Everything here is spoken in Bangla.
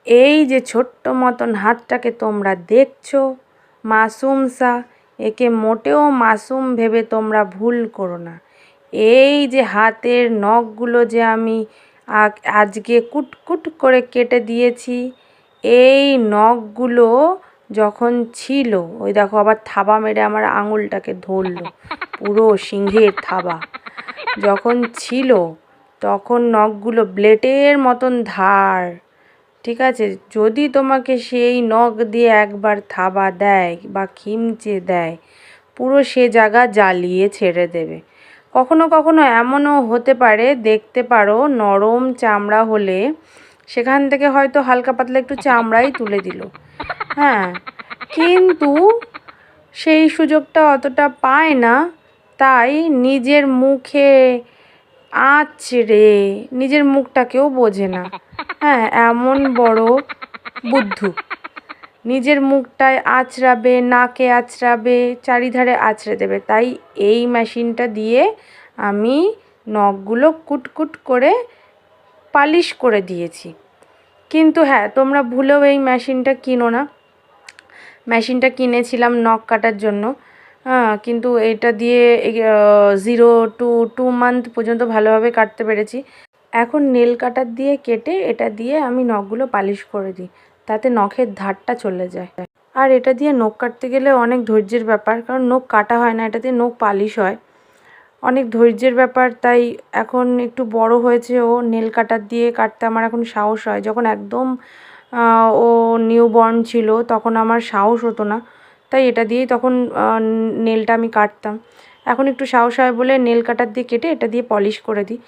এই যে ছোট্ট মতন হাতটাকে তোমরা দেখছো, মাসুম সা, একে মোটেও মাসুম ভেবে তোমরা ভুল করো না। এই যে হাতের নখগুলো যে আমি আজকে কুটকুট করে কেটে দিয়েছি, এই নখগুলো যখন ছিল, ওই দেখো আবার থাবা মেরে আমার আঙুলটাকে ধরলো, পুরো সিংহের থাবা। যখন ছিল তখন নখগুলো ব্লেডের মতন ধার, ঠিক আছে? যদি তোমাকে সেই নখ দিয়ে একবার থাবা দেয় বা খিমচে দেয়, পুরো সে জায়গা জ্বালিয়ে ছেড়ে দেবে। কখনো কখনো এমনও হতে পারে, দেখতে পারো নরম চামড়া হলে সেখান থেকে হয়তো হালকা পাতলা একটু চামড়াই তুলে দিল, হ্যাঁ, কিন্তু সেই সুযোগটা অতটা পায় না, তাই নিজের মুখে আঁচড়ে নিজের মুখটাকেও বোঝে না, হ্যাঁ, এমন বড় বুদ্ধু। নিজের মুখটায় আঁচড়াবে, নাকে আঁচড়াবে, চারিধারে আঁচড়ে দেবে। তাই এই মেশিনটা দিয়ে আমি নখগুলো কুটকুট করে পালিশ করে দিয়েছি। কিন্তু হ্যাঁ, তোমরা ভুলেও এই মেশিনটা কিনো না। মেশিনটা কিনেছিলাম নখ কাটার জন্য, হ্যাঁ, কিন্তু এটা দিয়ে 0 to 2 মান্থ পর্যন্ত ভালোভাবে কাটতে পেরেছি। এখন নেল কাটার দিয়ে কেটে এটা দিয়ে আমি নখগুলো পালিশ করে দিই, তাতে নখের ধারটা চলে যায়। আর এটা দিয়ে নখ কাটতে গেলে অনেক ধৈর্যের ব্যাপার, কারণ নখ কাটা হয় না, এটা দিয়ে নখ পালিশ হয়, অনেক ধৈর্যের ব্যাপার। তাই এখন একটু বড় হয়েছে, ও নেল কাটার দিয়ে কাটতে আমার এখন সাহস হয়। যখন একদম ও নিউবর্ন ছিল তখন আমার সাহস হতো না, তাই এটা দিয়েই তখন নেলটা আমি কাটতাম। এখন একটু সাহস হয় বলে নেল কাটার দিয়ে কেটে এটা দিয়ে পলিশ করে দিই।